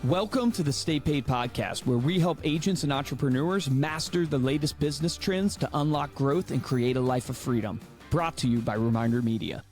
Welcome to the Stay Paid podcast, where we help agents and entrepreneurs master the latest business trends to unlock growth and create a life of freedom. Brought to you by Reminder Media.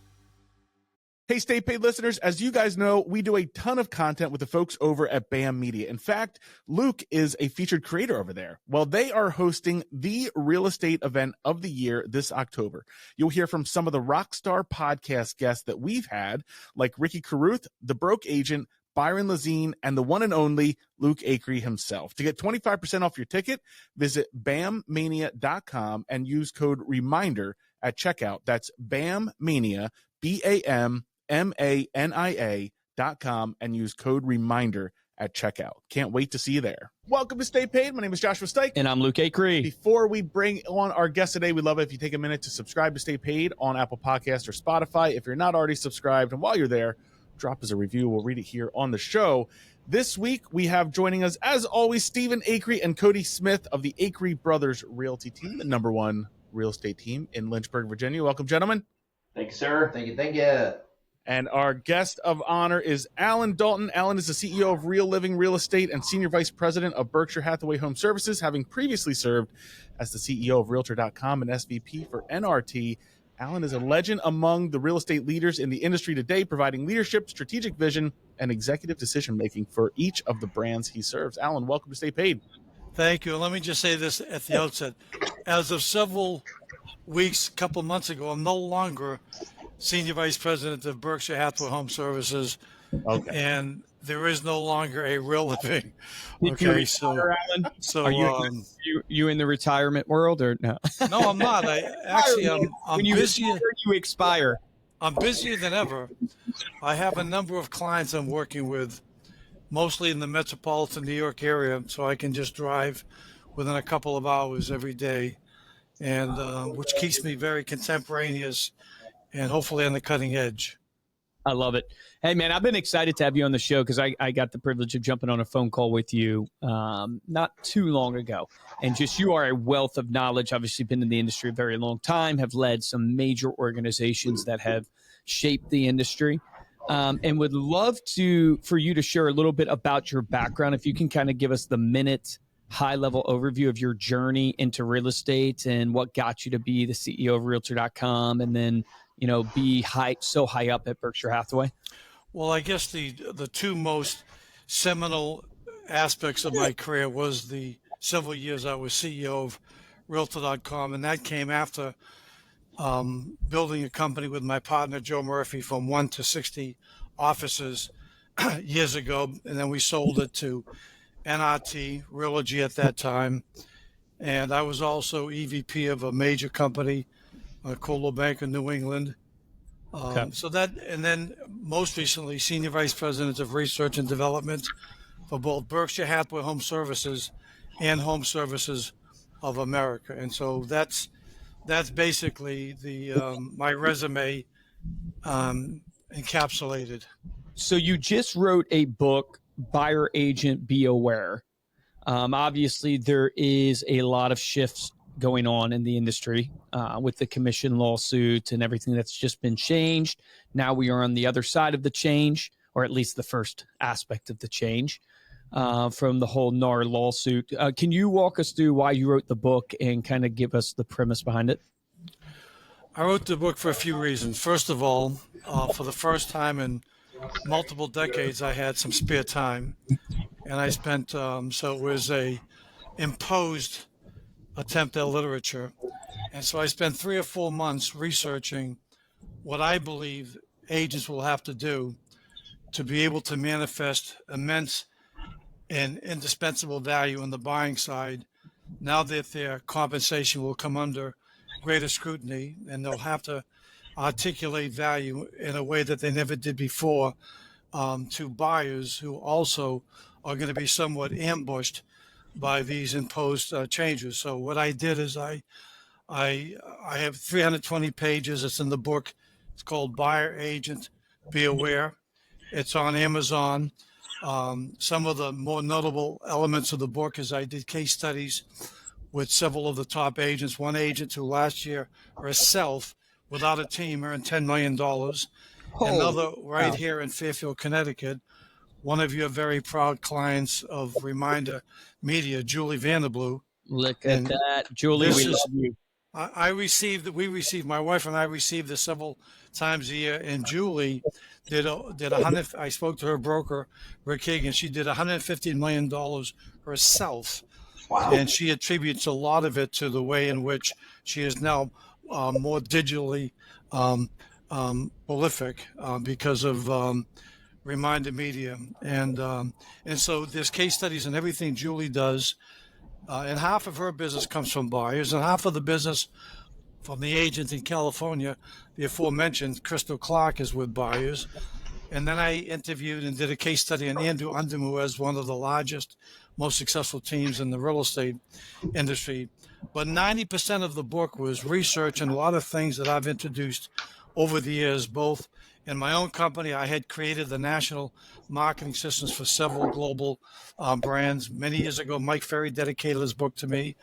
Hey, Stay Paid listeners, as you guys know, we do a ton of content with the folks over at BAM Media. In fact, Luke is a featured creator over there. Well, they are hosting the real estate event of the year this October. You'll hear from some of the rockstar podcast guests that we've had, like Ricky Carruth, the broke agent, Byron Lazine, and the one and only Luke Acree himself. To get 25% off your ticket, visit bammania.com and use code REMINDER at checkout. That's BAMMania, BAMMANIA.com, and use code REMINDER at checkout. Can't wait to see you there. Welcome to Stay Paid. My name is Joshua Stike. And I'm Luke Acree. Before we bring on our guest today, we'd love it if you take a minute to subscribe to Stay Paid on Apple Podcasts or Spotify. If you're not already subscribed, and while you're there, drop us a review. We'll read it here on the show. This week, we have joining us, as always, Stephen Acree and Cody Smith of the Acree Brothers Realty Team, the #1 real estate team in Lynchburg, Virginia. Welcome, gentlemen. Thank you, sir. Thank you. And our guest of honor is Allan Dalton. Allan is the CEO of Real Living Real Estate and Senior Vice President of Berkshire Hathaway Home Services, having previously served as the CEO of Realtor.com and SVP for NRT. Allan is a legend among the real estate leaders in the industry today, providing leadership, strategic vision, and executive decision-making for each of the brands he serves. Allan, welcome to Stay Paid. Thank you. Let me just say this at the outset. As of several weeks, a couple months ago, I'm no longer Senior Vice President of Berkshire Hathaway Home Services, and there is no longer a Real Living. Okay, so are you in the retirement world or no? No, I'm not. I'm busier. You expire. I'm busier than ever. I have a number of clients I'm working with, mostly in the metropolitan New York area, so I can just drive within a couple of hours every day, and which keeps me very contemporaneous and hopefully on the cutting edge. I love it. Hey, man, I've been excited to have you on the show because I got the privilege of jumping on a phone call with you not too long ago. And just you are a wealth of knowledge, obviously been in the industry a very long time, have led some major organizations that have shaped the industry, and would love for you to share a little bit about your background. If you can kind of give us the minute high-level overview of your journey into real estate and what got you to be the CEO of Realtor.com and then, be so high up at Berkshire Hathaway? Well, I guess the two most seminal aspects of my career was the several years I was CEO of Realtor.com, and that came after building a company with my partner, Joe Murphy, from 1 to 60 offices years ago, and then we sold it to NRT, Realogy at that time, and I was also EVP of a major company, Coldwell Banker New England. So that, and then most recently, Senior Vice President of Research and Development for both Berkshire Hathaway Home Services and Home Services of America. And so that's basically my resume encapsulated. So you just wrote a book, Buyer Agent Be Aware. Obviously, there is a lot of shifts going on in the industry with the commission lawsuit and everything that's just been changed. Now we are on the other side of the change, or at least the first aspect of the change from the whole NAR lawsuit. Can you walk us through why you wrote the book and kind of give us the premise behind it? I wrote the book for a few reasons. First of all, for the first time in multiple decades, I had some spare time, and I spent, so it was a imposed attempt at literature. And so I spent 3 or 4 months researching what I believe agents will have to do to be able to manifest immense and indispensable value on the buying side now that their compensation will come under greater scrutiny, and they'll have to articulate value in a way that they never did before to buyers who also are going to be somewhat ambushed by these imposed changes. So what I did is I have 320 pages. It's in the book. It's called Buyer Agent Be Aware. It's on Amazon. Some of the more notable elements of the book is I did case studies with several of the top agents. One agent who last year herself, without a team, earned $10 million. Another right here in Fairfield, Connecticut, one of your very proud clients of Reminder Media, Julie Vanderblue. Look at that, Julie. We love you. We received, my wife and I received this several times a year, and Julie did 100. I spoke to her broker, Rick Hagan. She did $150 million herself. Wow. And she attributes a lot of it to the way in which she is now more digitally prolific because of Reminder Media. And so there's case studies and everything Julie does. And half of her business comes from buyers, and half of the business from the agent in California, the aforementioned Crystal Clark, is with buyers. And then I interviewed and did a case study on Andrew Undum, who has one of the largest, most successful teams in the real estate industry. But 90% of the book was research and a lot of things that I've introduced over the years, both in my own company. I had created the national marketing systems for several global brands. Many years ago, Mike Ferry dedicated his book to me.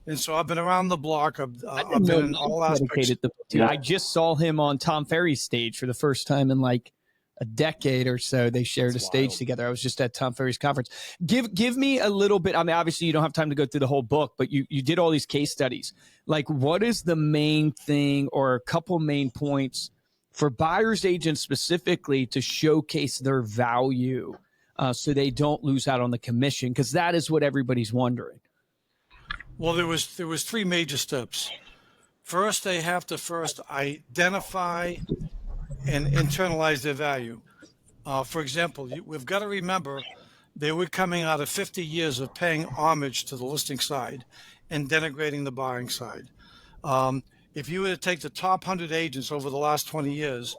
And so I've been around the block. I've been in all aspects. I just saw him on Tom Ferry's stage for the first time in like a decade or so. They shared a stage together. I was just at Tom Ferry's conference. Give me a little bit. I mean, obviously you don't have time to go through the whole book, but you did all these case studies. Like, what is the main thing or a couple main points for buyers agents specifically to showcase their value so they don't lose out on the commission? Because that is what everybody's wondering. Well, there was three major steps. First, they have to first identify and internalize their value. For example, we've got to remember they were coming out of 50 years of paying homage to the listing side and denigrating the buying side. If you were to take the top 100 agents over the last 20 years,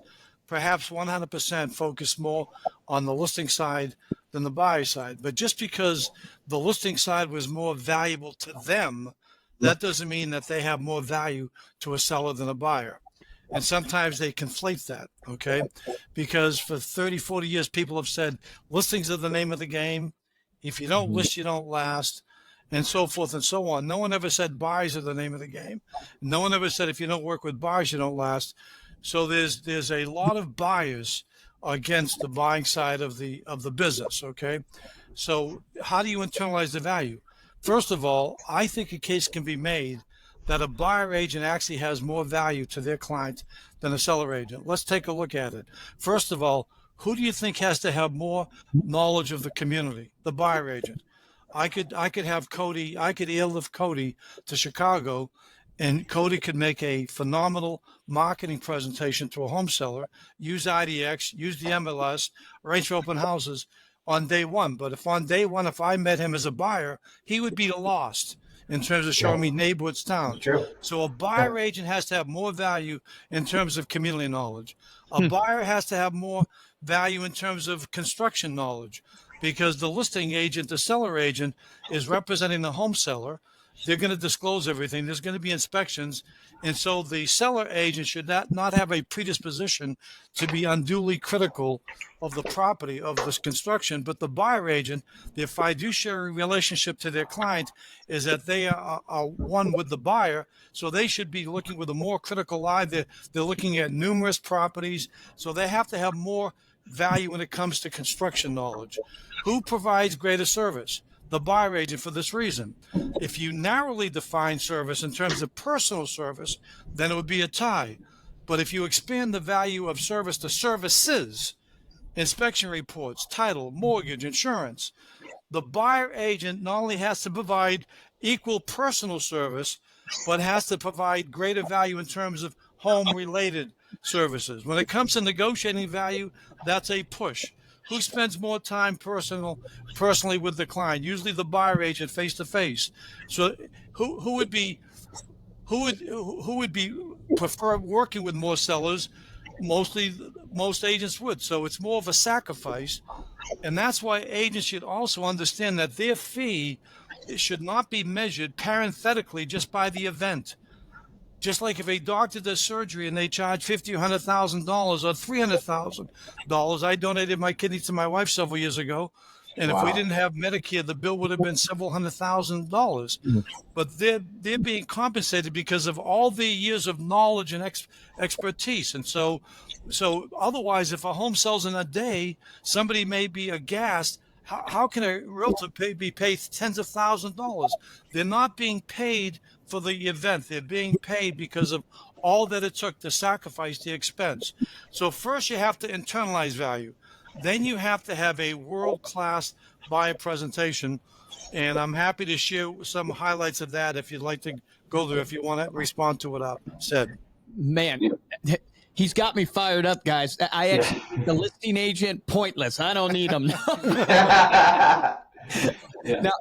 perhaps 100% focus more on the listing side than the buyer side. But just because the listing side was more valuable to them, that doesn't mean that they have more value to a seller than a buyer. And sometimes they conflate that, okay? Because for 30, 40 years, people have said listings are the name of the game. If you don't list, you don't last, and so forth and so on. No one ever said buyers are the name of the game. No one ever said if you don't work with buyers, you don't last. So there's a lot of buyers against the buying side of the business, okay? So how do you internalize the value? First of all, I think a case can be made that a buyer agent actually has more value to their client than a seller agent. Let's take a look at it. First of all, who do you think has to have more knowledge of the community? The buyer agent. I could have Cody, I could airlift Cody to Chicago, and Cody could make a phenomenal marketing presentation to a home seller, use IDX, use the MLS, arrange for open houses on day one. But if on day one, if I met him as a buyer, he would be lost in terms of showing me neighborhoods, towns. So a buyer agent has to have more value in terms of community knowledge. A buyer has to have more value in terms of construction knowledge, because the listing agent, the seller agent, is representing the home seller. They're going to disclose everything. There's going to be inspections. And so the seller agent should not have a predisposition to be unduly critical of the property, of this construction. But the buyer agent, their fiduciary relationship to their client is that they are one with the buyer. So they should be looking with a more critical eye. They're looking at numerous properties. So they have to have more value when it comes to construction knowledge. Who provides greater service? The buyer agent, for this reason. If you narrowly define service in terms of personal service, then it would be a tie. But if you expand the value of service to services, inspection reports, title, mortgage, insurance, the buyer agent not only has to provide equal personal service, but has to provide greater value in terms of home-related services. When it comes to negotiating value, that's a push. Who spends more time personally with the client? Usually the buyer agent, face to face. So who would prefer working with more sellers? Most agents would. So it's more of a sacrifice, and that's why agents should also understand that their fee should not be measured parenthetically just by the event. Just like if a doctor does surgery and they charge $50,000 or $100,000 or $300,000. I donated my kidney to my wife several years ago, And if we didn't have Medicare, the bill would have been several $100,000. But they're being compensated because of all the years of knowledge and expertise. And so otherwise, if a home sells in a day, somebody may be aghast. How can a realtor be paid tens of thousands of dollars? They're not being paid for the event. They're being paid because of all that it took to sacrifice the expense. So first you have to internalize value. Then you have to have a world-class buyer presentation. And I'm happy to share some highlights of that if you'd like to go there, if you want to respond to what I said. Man, he's got me fired up, guys. The listing agent, pointless. I don't need him.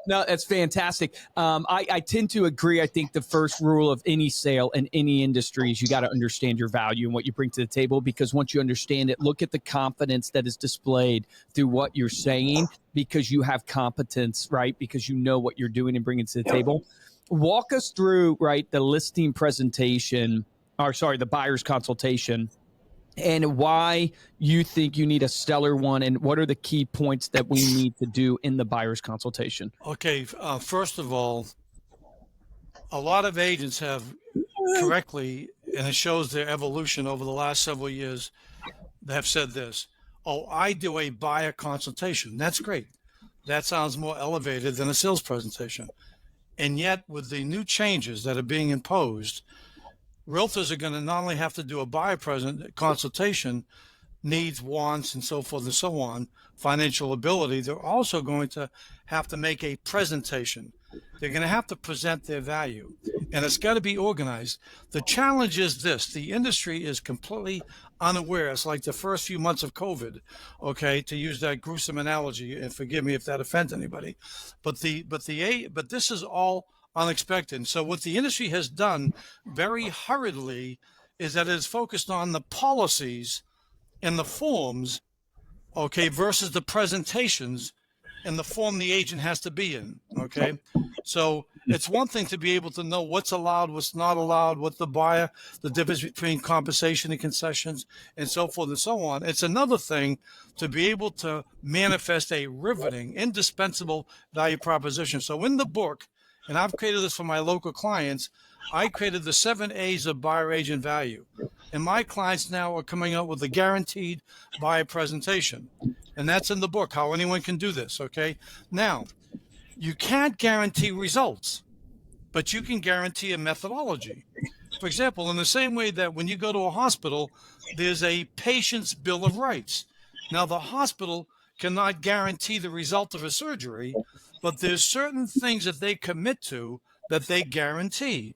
No, that's fantastic. I tend to agree. I think the first rule of any sale in any industry is you got to understand your value and what you bring to the table, because once you understand it, look at the confidence that is displayed through what you're saying, because you have competence, right? Because you know what you're doing and bringing to the table. Walk us through, right, the listing presentation, the buyer's consultation, and why you think you need a stellar one, and what are the key points that we need to do in the buyer's consultation? Okay, first of all, a lot of agents have correctly, and it shows their evolution over the last several years, they have said this: oh, I do a buyer consultation. That's great. That sounds more elevated than a sales presentation. And yet, with the new changes that are being imposed, realtors are going to not only have to do a buyer consultation, needs, wants, and so forth and so on, financial ability, they're also going to have to make a presentation. They're going to have to present their value, and it's got to be organized. The challenge is this: the industry is completely unaware. It's like the first few months of COVID, okay, to use that gruesome analogy, and forgive me if that offends anybody, but this is all unexpected. So what the industry has done very hurriedly is that it is focused on the policies and the forms, okay, versus the presentations and the form the agent has to be in, okay? So it's one thing to be able to know what's allowed, what's not allowed, what the buyer, the difference between compensation and concessions, and so forth and so on. It's another thing to be able to manifest a riveting, indispensable value proposition. So in the book, and I've created this for my local clients, I created the 7 A's of buyer agent value. And my clients now are coming up with a guaranteed buyer presentation. And that's in the book, how anyone can do this, okay? Now, you can't guarantee results, but you can guarantee a methodology. For example, in the same way that when you go to a hospital, there's a patient's bill of rights. Now, the hospital cannot guarantee the result of a surgery, but there's certain things that they commit to that they guarantee.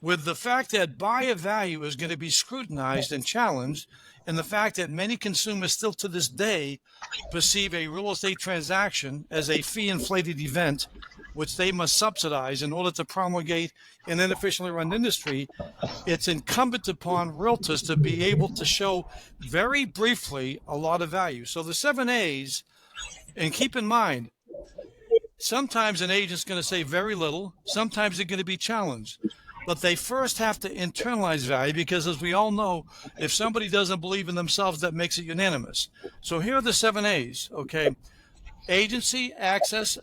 With the fact that buyer value is going to be scrutinized and challenged, and the fact that many consumers still to this day perceive a real estate transaction as a fee-inflated event, which they must subsidize in order to promulgate an inefficiently run industry, it's incumbent upon realtors to be able to show very briefly a lot of value. So the 7 A's, and keep in mind, sometimes an agent's going to say very little, sometimes they're going to be challenged. But they first have to internalize value, because as we all know, if somebody doesn't believe in themselves, that makes it unanimous. So here are the 7 A's, okay? Agency, access,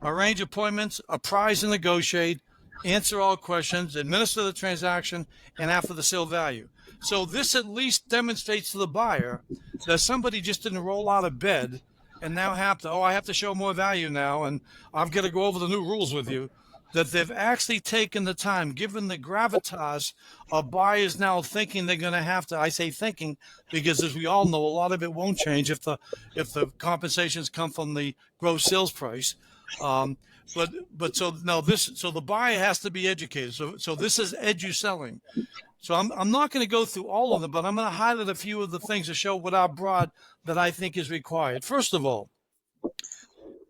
arrange appointments, apprise and negotiate, answer all questions, administer the transaction, and after the sale value. So this at least demonstrates to the buyer that somebody just didn't roll out of bed and now I have to show more value now, and I've got to go over the new rules with you. That they've actually taken the time, given the gravitas of buyers now thinking they're going to have to. I say thinking because, as we all know, a lot of it won't change if the compensations come from the gross sales price. So the buyer has to be educated. So this is edu-selling. So I'm not going to go through all of them, but I'm going to highlight a few of the things to show what I've brought that I think is required. First of all,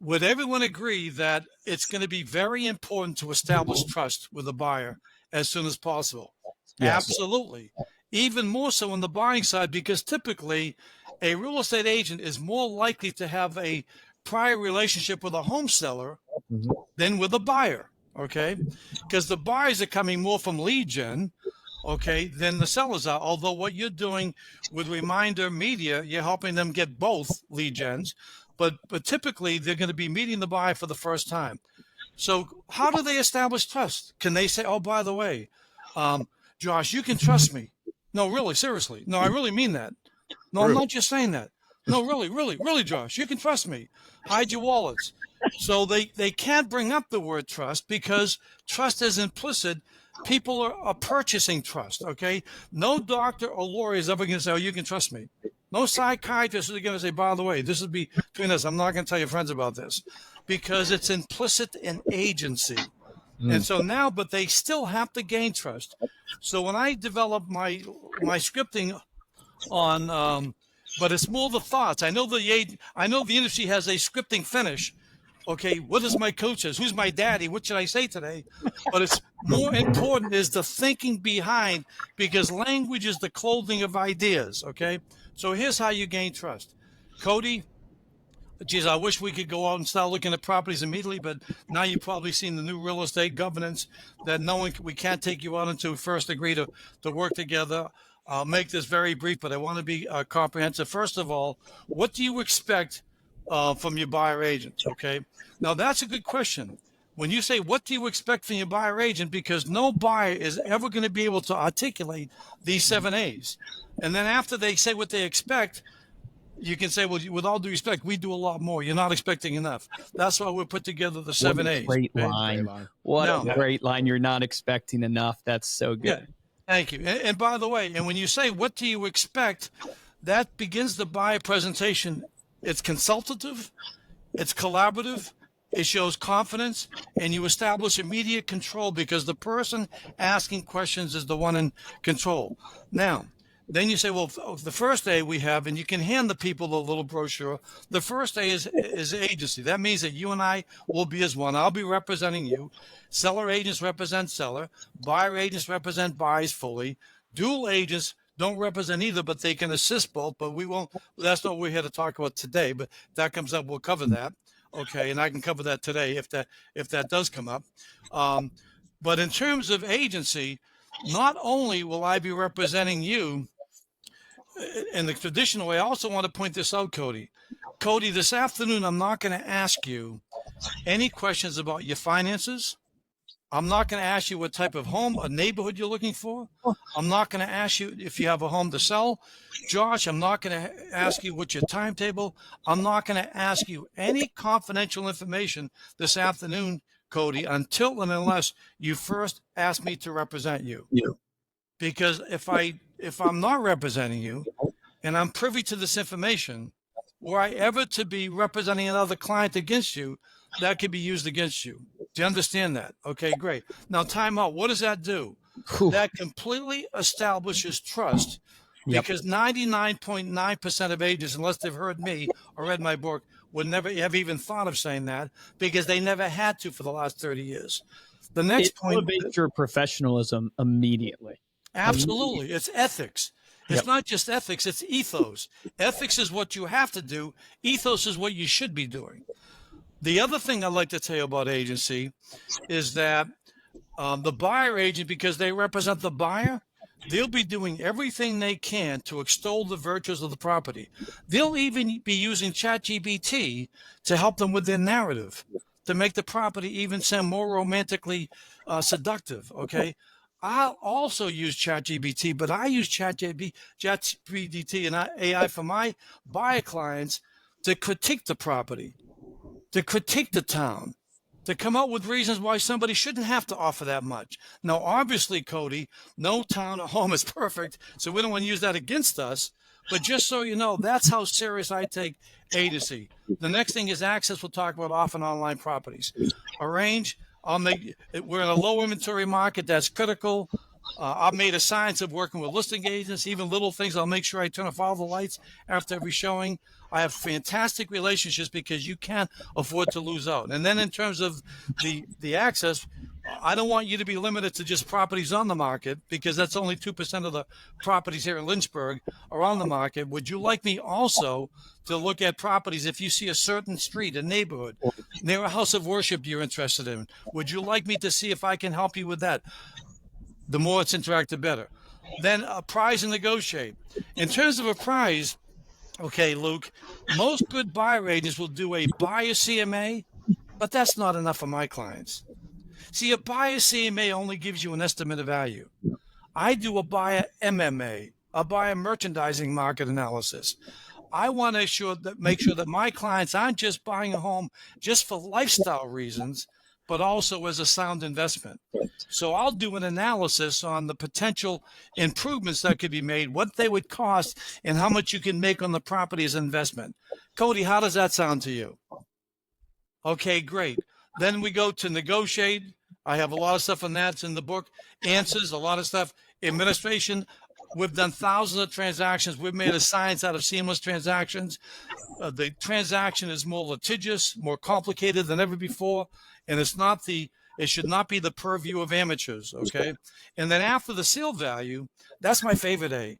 would everyone agree that it's going to be very important to establish trust with the buyer as soon as possible? Yes. Absolutely. Even more so on the buying side, because typically a real estate agent is more likely to have a prior relationship with a home seller than with a buyer, okay? Because the buyers are coming more from lead gen, okay, than the sellers are. Although what you're doing with Reminder Media, you're helping them get both lead gens. but typically they're going to be meeting the buyer for the first time. So how do they establish trust? Can they say, oh, by the way, Josh, you can trust me? No, really, seriously. No, I really mean that. No, I'm not just saying that. No, really, Josh, you can trust me. Hide your wallets. So they can't bring up the word trust because trust is implicit. People are purchasing trust, okay? No doctor or lawyer is ever going to say, oh, you can trust me. No psychiatrist is going to say, by the way, this would be between us. I'm not going to tell your friends about this because it's implicit in agency. And so now, but they still have to gain trust. So when I develop my scripting on, but it's more the thoughts. I know the industry has a scripting finish. Okay, what is my coach says? Who's my daddy? What should I say today? But it's more important is the thinking behind, because language is the clothing of ideas. Okay, so here's how you gain trust. Cody, geez, I wish we could go out and start looking at properties immediately, but now you've probably seen the new real estate governance that we can't take you out until we first agree to work together. I'll make this very brief, but I want to be comprehensive. First of all, what do you expect from your buyer agent? Okay, now that's a good question. When you say, what do you expect from your buyer agent? Because no buyer is ever going to be able to articulate these 7 A's. And then after they say what they expect, you can say, well, with all due respect, we do a lot more. You're not expecting enough. That's why we put together the 7 A's. Great line. What a great line. You're not expecting enough. That's so good. Yeah. Thank you. And by the way, and when you say, what do you expect, that begins the buyer presentation. It's consultative, it's collaborative, it shows confidence, and you establish immediate control because the person asking questions is the one in control. Now, then you say, well, the first A we have, and you can hand the people the little brochure. The first A is agency. That means that you and I will be as one. I'll be representing you. Seller agents represent seller. Buyer agents represent buyers fully. Dual agents don't represent either, but they can assist both. But we won't. That's not what we're here to talk about today. But if that comes up, we'll cover that. Okay, and I can cover that today if that does come up. But in terms of agency, not only will I be representing you in the traditional way, I also want to point this out, Cody. Cody, this afternoon, I'm not going to ask you any questions about your finances. I'm not going to ask you what type of home or neighborhood you're looking for. I'm not going to ask you if you have a home to sell. Josh, I'm not going to ask you what's your timetable. I'm not going to ask you any confidential information this afternoon, Cody, until and unless you first ask me to represent you. Yeah. Because if I'm not representing you and I'm privy to this information, were I ever to be representing another client against you, that could be used against you. Do you understand that? Okay, great. Now, time out. What does that do? Whew. That completely establishes trust because 99.9% of agents, unless they've heard me or read my book, would never have even thought of saying that because they never had to for the last 30 years. The next point elevates your professionalism immediately. Absolutely. It's ethics. It's not just ethics, it's ethos. Ethics is what you have to do. Ethos is what you should be doing. The other thing I'd like to tell you about agency is that the buyer agent, because they represent the buyer, they'll be doing everything they can to extol the virtues of the property. They'll even be using ChatGPT to help them with their narrative, to make the property even sound more romantically seductive, okay? I'll also use ChatGPT, but I use ChatGPT and AI for my buyer clients to critique the property, to critique the town, to come up with reasons why somebody shouldn't have to offer that much. Now, obviously, Cody, no town or home is perfect, so we don't want to use that against us. But just so you know, that's how serious I take agency. The next thing is access. We'll talk about off and online properties. Arrange. We're in a low inventory market. That's critical. I've made a science of working with listing agents, even little things. I'll make sure I turn off all the lights after every showing. I have fantastic relationships because you can't afford to lose out. And then in terms of the access, I don't want you to be limited to just properties on the market because that's only 2% of the properties here in Lynchburg are on the market. Would you like me also to look at properties if you see a certain street, a neighborhood, near a house of worship you're interested in? Would you like me to see if I can help you with that? The more it's interactive, better. Then a price and negotiate. In terms of a price, Okay, Luke, most good buyer agents will do a buyer CMA, but that's not enough for my clients. See, a buyer CMA only gives you an estimate of value. I do a buyer MMA, a buyer merchandising market analysis. I want to make sure that my clients aren't just buying a home just for lifestyle reasons, but also as a sound investment. So I'll do an analysis on the potential improvements that could be made, what they would cost, and how much you can make on the property as an investment. Cody, how does that sound to you? Okay, great. Then we go to negotiate. I have a lot of stuff on that. It's in the book. Answers, a lot of stuff. Administration. We've done thousands of transactions. We've made a science out of seamless transactions. The transaction is more litigious, more complicated than ever before, and it should not be the purview of amateurs, okay? And then after the sale value, that's my favorite A,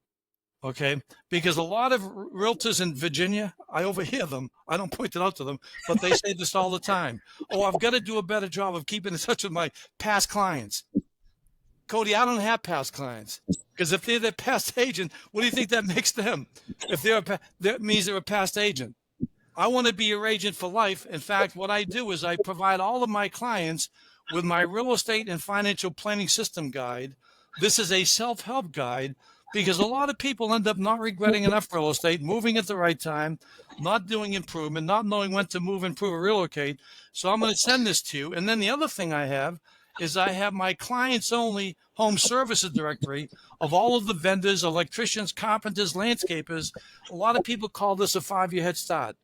okay? Because a lot of realtors in Virginia, I overhear them. I don't point it out to them, but they say this all the time. Oh, I've got to do a better job of keeping in touch with my past clients. Cody, I don't have past clients, because if they're their past agent, what do you think that makes them? If that means they're a past agent. I want to be your agent for life. In fact, what I do is I provide all of my clients with my real estate and financial planning system guide. This is a self-help guide, because a lot of people end up not regretting enough real estate, moving at the right time, not doing improvement, not knowing when to move, improve, or relocate. So I'm going to send this to you. And then the other thing I have is I have my clients only home services directory of all of the vendors, electricians, carpenters, landscapers. A lot of people call this a 5-year head start.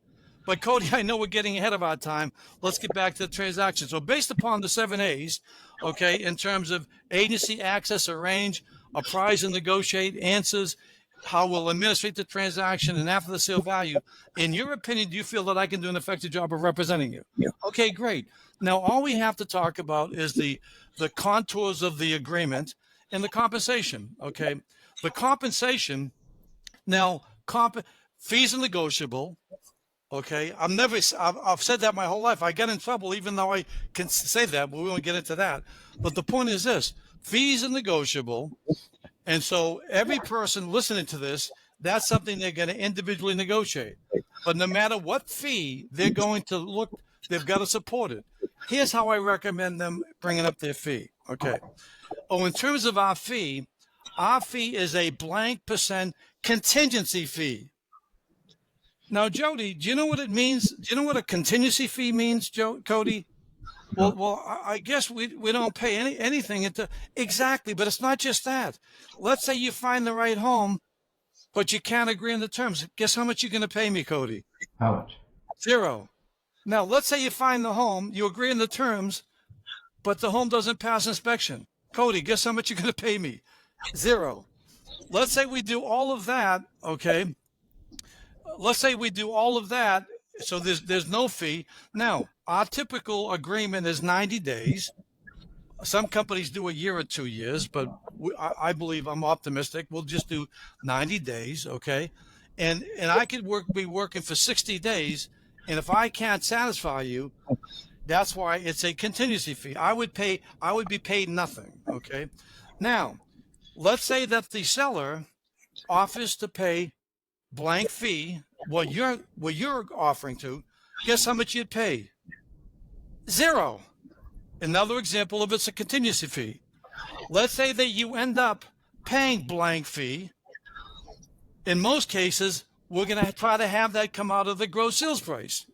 But Cody, I know we're getting ahead of our time. Let's get back to the transaction. So based upon the 7 A's, okay, in terms of agency, access, arrange, apprise and negotiate, answers, how we'll administrate the transaction, and after the sale value, in your opinion, do you feel that I can do an effective job of representing you? Yeah. Okay, great. Now, all we have to talk about is the contours of the agreement and the compensation, okay? The compensation, now, fees are negotiable, okay? I've said that my whole life. I get in trouble even though I can say that, but we won't get into that. But the point is this, fees are negotiable. And so every person listening to this, that's something they're going to individually negotiate. But no matter what fee they're going to look, they've got to support it. Here's how I recommend them bringing up their fee. Okay. Oh, in terms of our fee is a blank % contingency fee. Now, Jody, do you know what it means? Do you know what a contingency fee means, Cody? Well, I guess we don't pay anything exactly, but it's not just that. Let's say you find the right home, but you can't agree on the terms. Guess how much you're going to pay me, Cody? How much? 0. Now, let's say you find the home, you agree on the terms, but the home doesn't pass inspection. Cody, guess how much you're going to pay me? 0. Let's say we do all of that, okay? Let's say we do all of that, so there's no fee. Now, our typical agreement is 90 days. Some companies do a year or 2 years, but I believe, I'm optimistic, we'll just do 90 days, okay? And I could be working for 60 days, and if I can't satisfy you, that's why it's a contingency fee. I would be paid nothing, okay? Now, let's say that the seller offers to pay blank fee, what you're offering to. Guess how much you'd pay? 0. Another example of it's a contingency fee. Let's say that you end up paying blank fee. In most cases, we're going to try to have that come out of the gross sales price.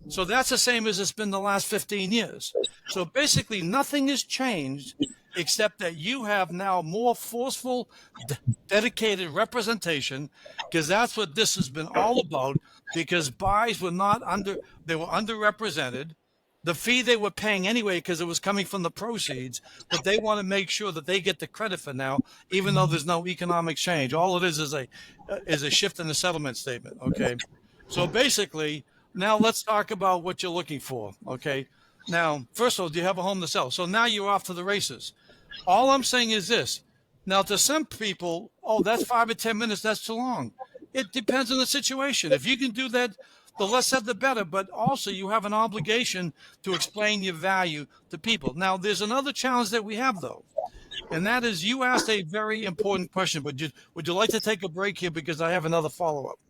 So that's the same as it's been the last 15 years. So basically nothing has changed except that you have now more forceful, dedicated representation, because that's what this has been all about, because buys were they were underrepresented. The fee they were paying anyway because it was coming from the proceeds, but they want to make sure that they get the credit for now, even though there's no economic change. All it is a shift in the settlement statement, okay? So basically, now let's talk about what you're looking for, okay? Now, first of all, do you have a home to sell? So now you're off to the races. All I'm saying is this. Now, to some people, oh, that's 5 or 10 minutes, that's too long. It depends on the situation. If you can do that, the less said, the better, but also you have an obligation to explain your value to people. Now, there's another challenge that we have, though, and that is you asked a very important question, but would you like to take a break here because I have another follow-up?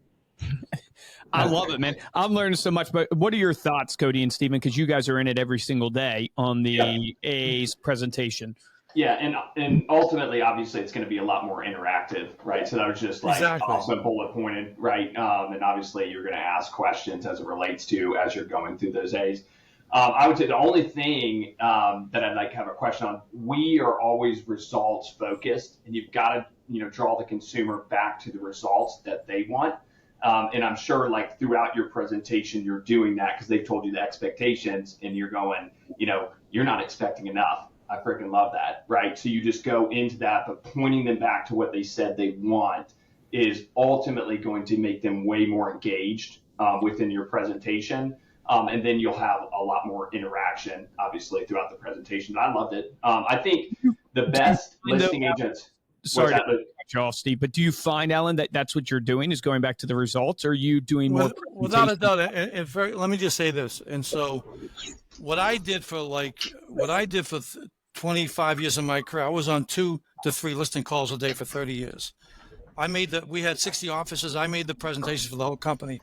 I love it, man. I'm learning so much. But what are your thoughts, Cody and Stephen? Because you guys are in it every single day on the AA's presentation. Yeah, and ultimately, obviously, it's going to be a lot more interactive, right? So that was just like awesome bullet pointed, right? And obviously, you're going to ask questions as it relates to as you're going through those A's. I would say the only thing that I'd like to have a question on, we are always results focused, and you've got to draw the consumer back to the results that they want. And I'm sure like throughout your presentation, you're doing that because they've told you the expectations and you're going, you're not expecting enough. I freaking love that, right? So you just go into that, but pointing them back to what they said they want is ultimately going to make them way more engaged within your presentation. And then you'll have a lot more interaction, obviously, throughout the presentation. I loved it. I think the best listing agents. Sorry to cut you off, Steve, but do you find, Allan, that that's what you're doing is going back to the results? Or are you doing more? Without a doubt. Let me just say this. And so what I did for 25 years of my career, I was on 2 to 3 listing calls a day for 30 years. We had 60 offices. I made the presentations for the whole company.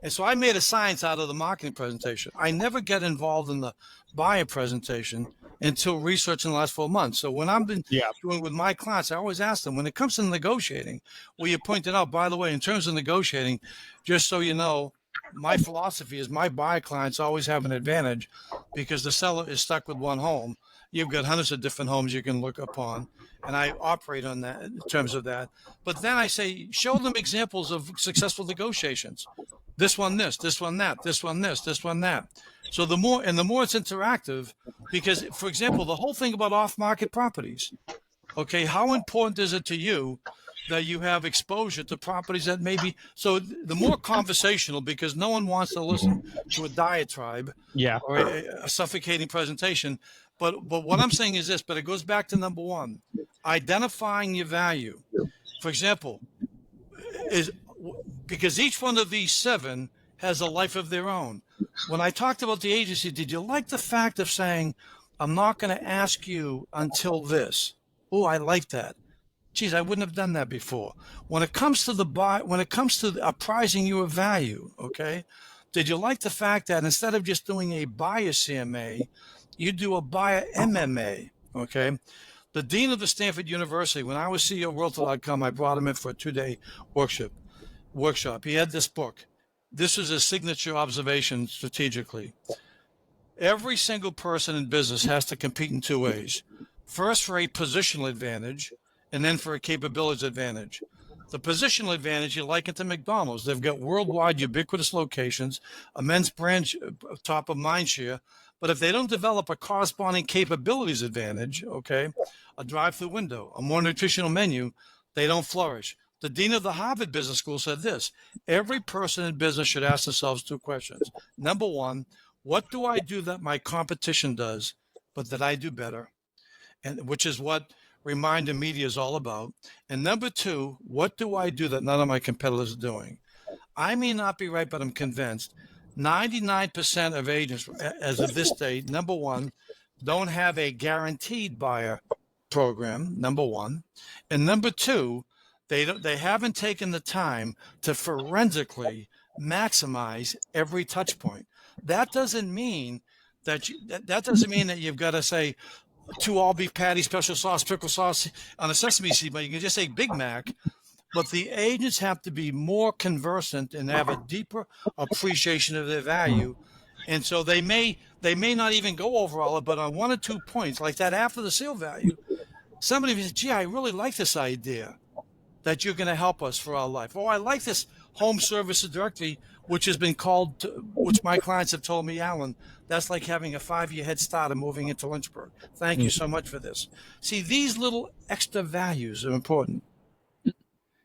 And so I made a science out of the marketing presentation. I never get involved in the buyer presentation until research in the last 4 months. So when I've been doing with my clients, I always ask them, when it comes to negotiating, well, you pointed out, by the way, in terms of negotiating, just so you know, my philosophy is my buyer clients always have an advantage because the seller is stuck with one home. You've got hundreds of different homes you can look upon, and I operate on that in terms of that. But then I say, show them examples of successful negotiations. This one, this one, that, this one, this one, that. So the more it's interactive, because, for example, the whole thing about off-market properties, okay, how important is it to you that you have exposure to properties that maybe, so the more conversational, because no one wants to listen to a diatribe or a suffocating presentation. But what I'm saying is this, but it goes back to number 1, identifying your value. For example, is because each one of these 7 has a life of their own. When I talked about the agency, did you like the fact of saying, I'm not going to ask you until this? Oh, I like that. Geez, I wouldn't have done that before. When it comes to apprising you of value, okay, did you like the fact that instead of just doing a buyer CMA, you do a buyer MMA, okay? The dean of the Stanford University, when I was CEO of Realtor.com, I brought him in for a 2-day workshop. He had this book. This was his signature observation strategically. Every single person in business has to compete in 2 ways. First, for a positional advantage, and then for a capabilities advantage. The positional advantage, you liken to McDonald's. They've got worldwide ubiquitous locations, immense brand top of mind share. But if they don't develop a corresponding capabilities advantage, okay, a drive-through window, a more nutritional menu, they don't flourish. The dean of the Harvard Business School said this: every person in business should ask themselves 2 questions. Number 1, what do I do that my competition does, but that I do better? And which is what Reminder Media is all about. And number 2, what do I do that none of my competitors are doing? I may not be right, but I'm convinced 99% of agents, as of this date, number 1, don't have a guaranteed buyer program, number 1. And number 2, they haven't taken the time to forensically maximize every touch point. That doesn't mean that you've got to say 2 all beef patties, special sauce, pickle sauce on a sesame seed, but you can just say Big Mac. But the agents have to be more conversant and have a deeper appreciation of their value. And so they may not even go over all of it, but on 1 or 2 points, like that after the sale value, somebody says, gee, I really like this idea that you're going to help us for our life. Oh, I like this home services directory, which has been called, which my clients have told me, Allan, that's like having a 5-year head start and moving into Lynchburg. Thank you so much for this. See, these little extra values are important.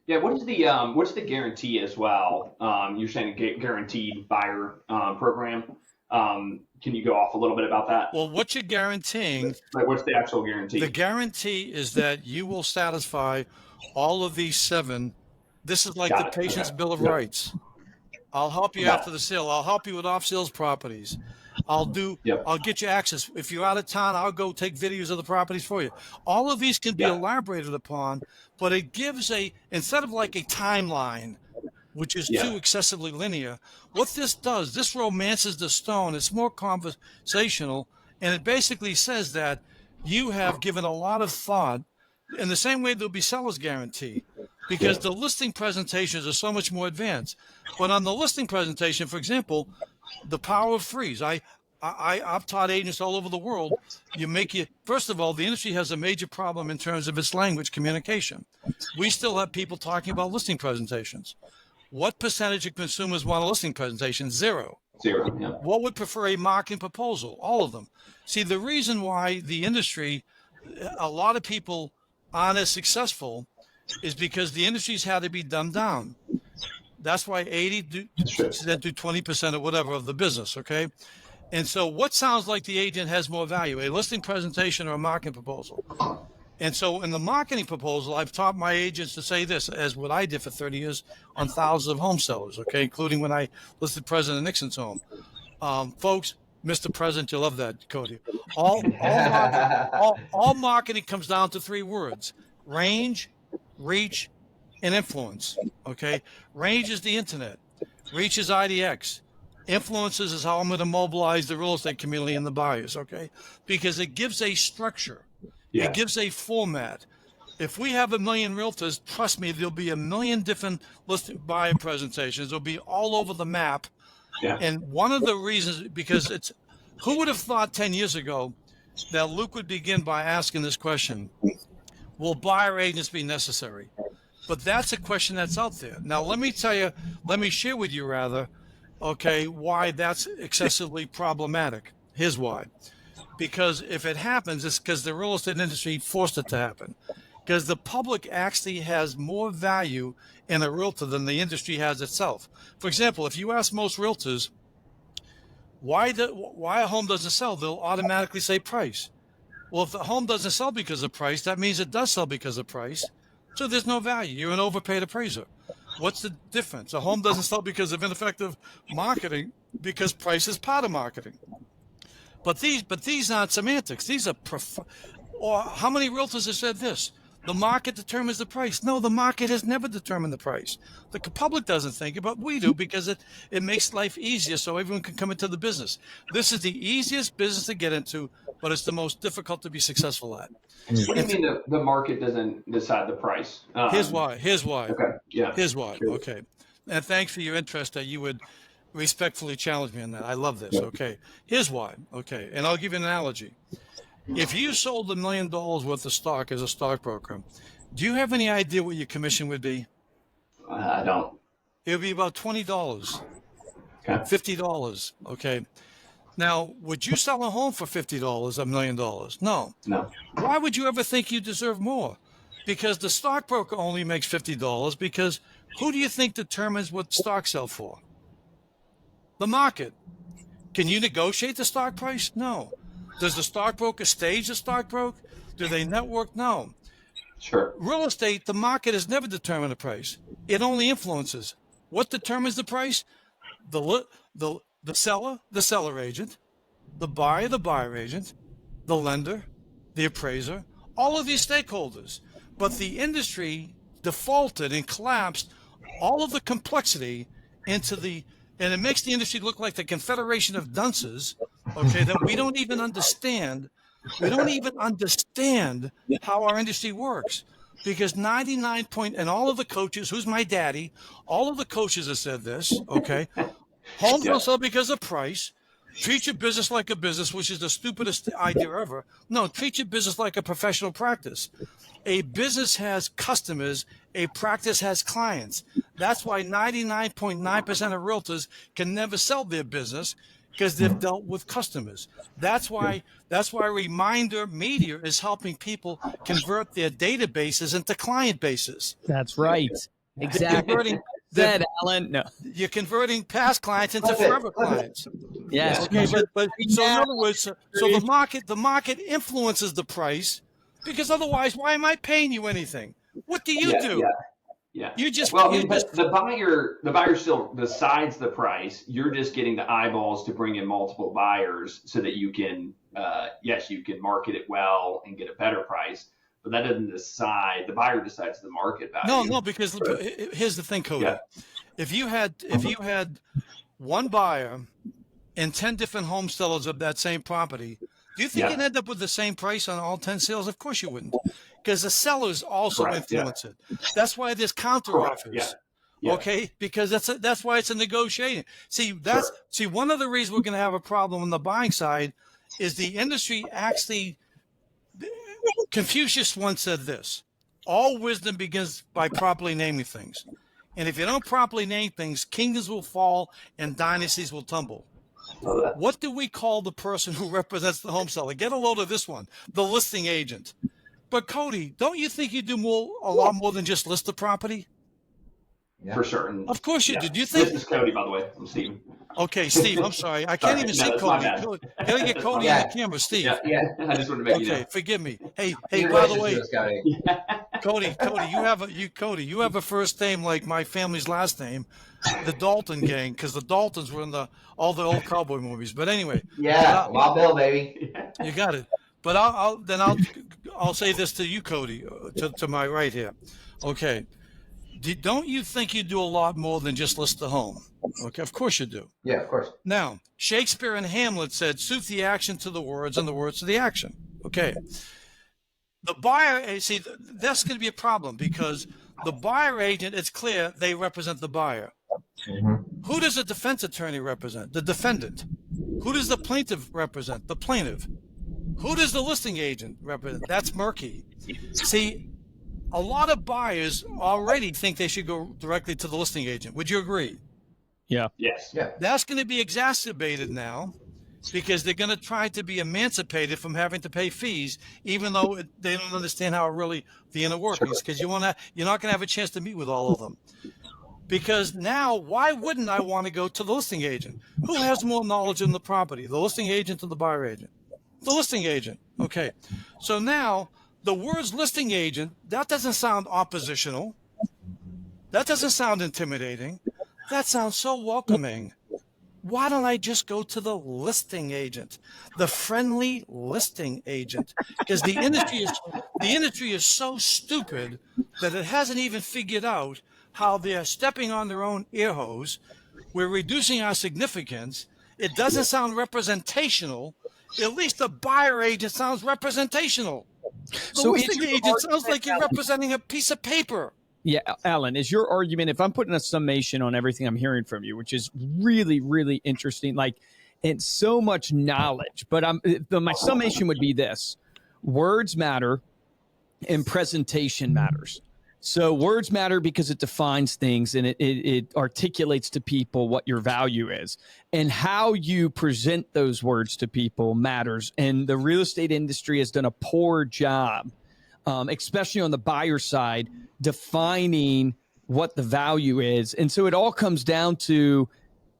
Yeah, what's the guarantee as well? You're saying a guaranteed buyer program. Can you go off a little bit about that? Well, what you're guaranteeing. Like, what's the actual guarantee? The guarantee is that you will satisfy all of these 7. This is like the patient's bill of rights. I'll help you after the sale. I'll help you with off-sales properties. I'll get you access. If you're out of town, I'll go take videos of the properties for you. All of these can be elaborated upon, but it gives instead of like a timeline, which is too excessively linear. What this does, this romances the stone. It's more conversational, and it basically says that you have given a lot of thought. In the same way, there'll be seller's guarantee, because the listing presentations are so much more advanced. But on the listing presentation, for example, the power of freeze. I've taught agents all over the world. First of all, the industry has a major problem in terms of its language communication. We still have people talking about listing presentations. What percentage of consumers want a listing presentation? Zero. Yeah. What would prefer a marketing proposal? All of them. See, the reason why the industry, a lot of people aren't as successful is because the industry's had to be dumbed down. That's why 80 do 20% or whatever of the business, okay? And so what sounds like the agent has more value, a listing presentation or a marketing proposal? And so in the marketing proposal, I've taught my agents to say this, as what I did for 30 years on thousands of home sellers, okay, including when I listed President Nixon's home. Folks, Mr. President, you'll love that, Cody. All marketing comes down to three words: range, reach, and influence, okay? Range is the internet. Reach is IDX. Influences is how I'm going to mobilize the real estate community and the buyers, okay? Because it gives a structure. Yeah. It gives a format. If we have 1 million realtors, trust me, there'll be 1 million different listing buyer presentations. They'll be all over the map. Yeah. And one of the reasons, because who would have thought 10 years ago that Luke would begin by asking this question: will buyer agents be necessary? But that's a question that's out there. Now, let me share with you okay, why that's excessively problematic. Here's why. Because if it happens, it's because the real estate industry forced it to happen. Because the public actually has more value in a realtor than the industry has itself. For example, if you ask most realtors why a home doesn't sell, they'll automatically say price. Well, if the home doesn't sell because of price, that means it does sell because of price. So there's no value. You're an overpaid appraiser. What's the difference? A home doesn't sell because of ineffective marketing, because price is part of marketing. But these aren't semantics. These are or how many realtors have said this? The market determines the price. No, the market has never determined the price. The public doesn't think it, but we do, because it makes life easier so everyone can come into the business. This is the easiest business to get into, but it's the most difficult to be successful at. What do you mean the market doesn't decide the price? Here's why. Okay. Yeah. Here's why. Sure. Okay. And thanks for your interest that you would respectfully challenge me on that. I love this. Okay. Here's why. Okay. And I'll give you an analogy. If you sold $1 million worth of stock as a stockbroker, do you have any idea what your commission would be? I don't. It would be about $20, okay. $50. Okay. Now, would you sell a home for $50, $1 million? No. Why would you ever think you deserve more? Because the stockbroker only makes $50, because who do you think determines what stocks sell for? The market. Can you negotiate the stock price? No. Does the stockbroker stage the stockbroker? Do they network? No. Sure. Real estate, the market has never determined the price. It only influences. What determines the price? The seller, the seller agent, the buyer agent, the lender, the appraiser, all of these stakeholders. But the industry defaulted and collapsed all of the complexity and it makes the industry look like the Confederation of Dunces, okay, that we don't even understand. We don't even understand how our industry works, because 99 and all of the coaches, who's my daddy, all of the coaches have said this, okay, homes don't sell because of price. Treat your business like a business, which is the stupidest idea ever. No, treat your business like a professional practice. A business has customers, a practice has clients. That's why 99.9% of realtors can never sell their business, because they've dealt with customers. That's why Reminder Media is helping people convert their databases into client bases. That's right. Exactly. Said Allan. No, you're converting past clients into forever clients. Yes. Okay, but so in other words, so the market influences the price, because otherwise, why am I paying you anything? What do you do? Yeah. The buyer still decides the price. You're just getting the eyeballs to bring in multiple buyers so that you can, you can market it well and get a better price. But that doesn't decide. The buyer decides the market value. No, because here's the thing, Cody. Yeah. if you had one buyer and 10 different home sellers of that same property, do you think you'd end up with the same price on all 10 sales? Of course you wouldn't, because the sellers also influence it. That's why there's counter offers. Yeah. Okay, because that's why it's a negotiating. See, one of the reasons we're going to have a problem on the buying side is the industry actually. Confucius once said this: all wisdom begins by properly naming things, and if you don't properly name things, kingdoms will fall and dynasties will tumble. What do we call the person who represents the home seller? Get a load of this one: the listing agent. But Cody, don't you think you do a lot more than just list the property? Yeah. For sure. And, of course you do. Do you think? This is Cody, by the way. I'm Steve. Okay, Steve. I'm sorry. I can't even see Cody. Gotta get Cody on the camera, Steve. Yeah. I just want to make you know. Okay, forgive me. Hey. By the way, Cody, you have a first name like my family's last name, the Dalton gang, because the Daltons were in all the old cowboy movies. But anyway. Yeah, Wild Bill, baby. You got it. But I'll say this to you, Cody, to my right here. Okay. Don't you think you do a lot more than just list the home? Okay, of course you do. Yeah, of course. Now, Shakespeare and Hamlet said, suit the action to the words and the words to the action. Okay. The buyer, see, that's going to be a problem because the buyer agent, it's clear they represent the buyer. Mm-hmm. Who does the defense attorney represent? The defendant. Who does the plaintiff represent? The plaintiff. Who does the listing agent represent? That's murky. See, a lot of buyers already think they should go directly to the listing agent. Would you agree? Yeah. Yes. Yeah. That's going to be exacerbated now because they're going to try to be emancipated from having to pay fees, even though they don't understand how really the inner workings, because you're not going to have a chance to meet with all of them. Because now, why wouldn't I want to go to the listing agent? Who has more knowledge in the property, the listing agent or the buyer agent? The listing agent. Okay. So now, the words listing agent, that doesn't sound oppositional. That doesn't sound intimidating. That sounds so welcoming. Why don't I just go to the listing agent, the friendly listing agent? Because the industry is so stupid that it hasn't even figured out how they're stepping on their own ear hose. We're reducing our significance. It doesn't sound representational. At least the buyer agent sounds representational. So listing agent sounds like you're representing a piece of paper. Yeah, Allan, is your argument, if I'm putting a summation on everything I'm hearing from you, which is really, really interesting, and so much knowledge, but my summation would be this: words matter and presentation matters. So words matter because it defines things and it articulates to people what your value is, and how you present those words to people matters. And the real estate industry has done a poor job, especially on the buyer side, defining what the value is. And so it all comes down to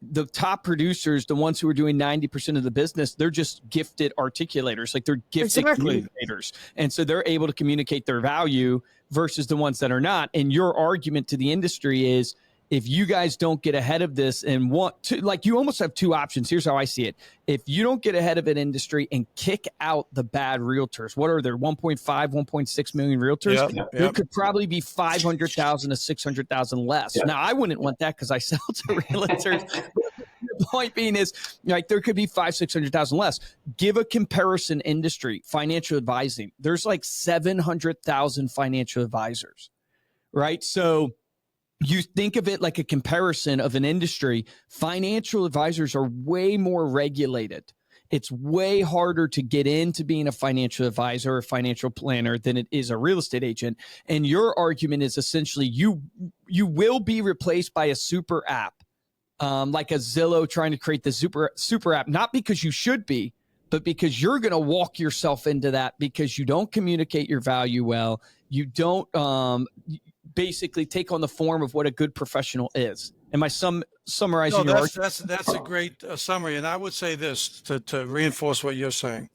the top producers, the ones who are doing 90% of the business. They're just gifted articulators, like they're gifted communicators. And so they're able to communicate their value versus the ones that are not. And your argument to the industry is, if you guys don't get ahead of this and want to, you almost have two options. Here's how I see it. If you don't get ahead of an industry and kick out the bad realtors, what are there, 1.5, 1.6 million realtors? Yep. There could probably be 500,000 to 600,000 less. Yep. Now, I wouldn't want that because I sell to realtors. The point being is, there could be 600,000 less. Give a comparison industry, financial advising. There's 700,000 financial advisors, right? So you think of it like a comparison of an industry. Financial advisors are way more regulated. It's way harder to get into being a financial advisor or financial planner than it is a real estate agent. And your argument is essentially you will be replaced by a super app, like a Zillow trying to create the super app, not because you should be, but because you're going to walk yourself into that because you don't communicate your value well. You don't basically take on the form of what a good professional is. Am I summarizing your argument? That's a great summary. And I would say this to reinforce what you're saying.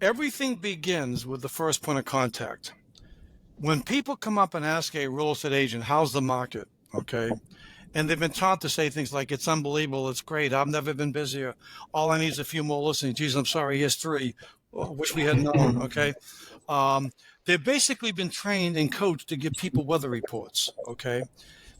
Everything begins with the first point of contact. When people come up and ask a real estate agent, how's the market? Okay. And they've been taught to say things like, it's unbelievable, it's great, I've never been busier, all I need is a few more listings. Geez, I'm sorry, here's 3. Wish we had known, okay? They've basically been trained and coached to give people weather reports, okay?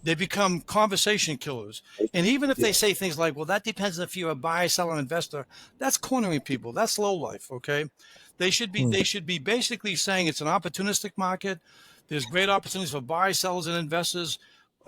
They become conversation killers. And even if they say things like, well, that depends if you're a buyer, seller, investor, that's cornering people. That's low life, okay? They should be basically saying it's an opportunistic market. There's great opportunities for buyers, sellers, and investors.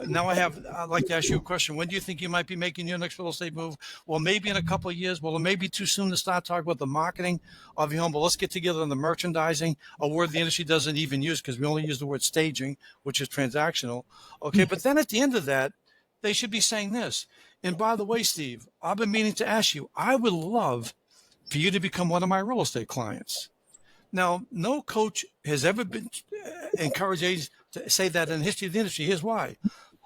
Now I'd like to ask you a question. When do you think you might be making your next real estate move? Well, maybe in a couple of years. Well, it may be too soon to start talking about the marketing of your home, but let's get together on the merchandising, a word the industry doesn't even use because we only use the word staging, which is transactional. Okay, but then at the end of that, they should be saying this. And by the way, Steve, I've been meaning to ask you, I would love for you to become one of my real estate clients. Now, no coach has ever been encouraged agents to say that in the history of the industry. Here's why.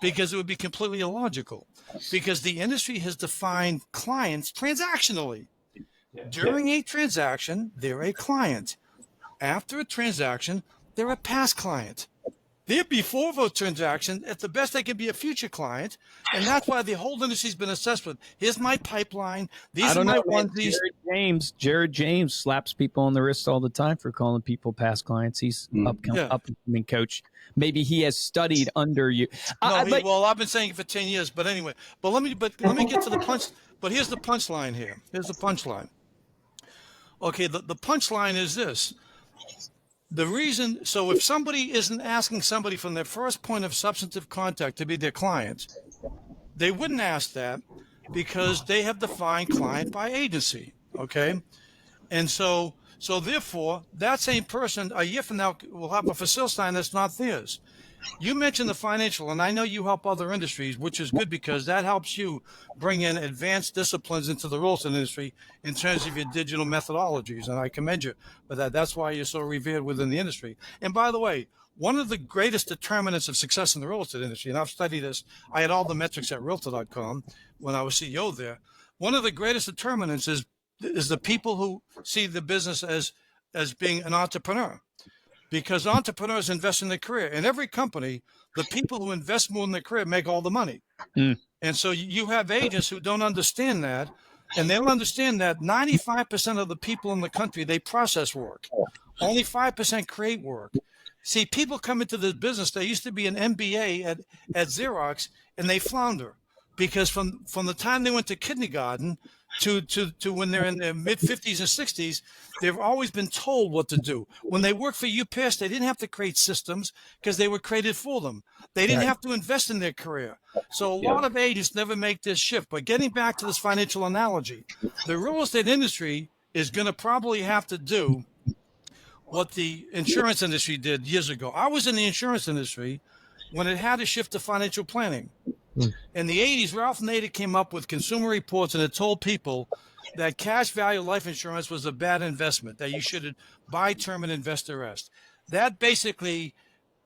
Because it would be completely illogical. Because the industry has defined clients transactionally. During a transaction, they're a client. After a transaction, they're a past client. They're before the transaction. At the best, they can be a future client. And that's why the whole industry's been assessed with, here's my pipeline. These are my onesies. Jared James slaps people on the wrist all the time for calling people past clients. He's upcoming coach. Maybe he has studied under you. Well, I've been saying it for 10 years, but anyway. But let me get to the punch. But here's the punchline here. Here's the punchline. Okay, the punchline is this. The reason, so if somebody isn't asking somebody from their first point of substantive contact to be their client, they wouldn't ask that because they have defined client by agency, okay? And so therefore, that same person a year from now will have a facility sign that's not theirs. You mentioned the financial, and I know you help other industries, which is good because that helps you bring in advanced disciplines into the real estate industry in terms of your digital methodologies, and I commend you for that. That's why you're so revered within the industry. And by the way, one of the greatest determinants of success in the real estate industry, and I've studied this, I had all the metrics at Realtor.com when I was CEO there. One of the greatest determinants is the people who see the business as being an entrepreneur. Because entrepreneurs invest in their career. In every company, the people who invest more in their career make all the money. And so you have agents who don't understand that, and they don't understand that 95% of the people in the country, they process work. Only 5% create work. See, people come into this business, they used to be an MBA at Xerox, and they flounder. Because from the time they went to kindergarten to when they're in their mid-50s and 60s, they've always been told what to do. When they worked for UPS, they didn't have to create systems because they were created for them. They didn't have to invest in their career. So a lot of agents never make this shift. But getting back to this financial analogy, the real estate industry is going to probably have to do what the insurance industry did years ago. I was in the insurance industry when it had to shift to financial planning. In the 80s, Ralph Nader came up with Consumer Reports, and it told people that cash value life insurance was a bad investment, that you should buy term and invest the rest. That basically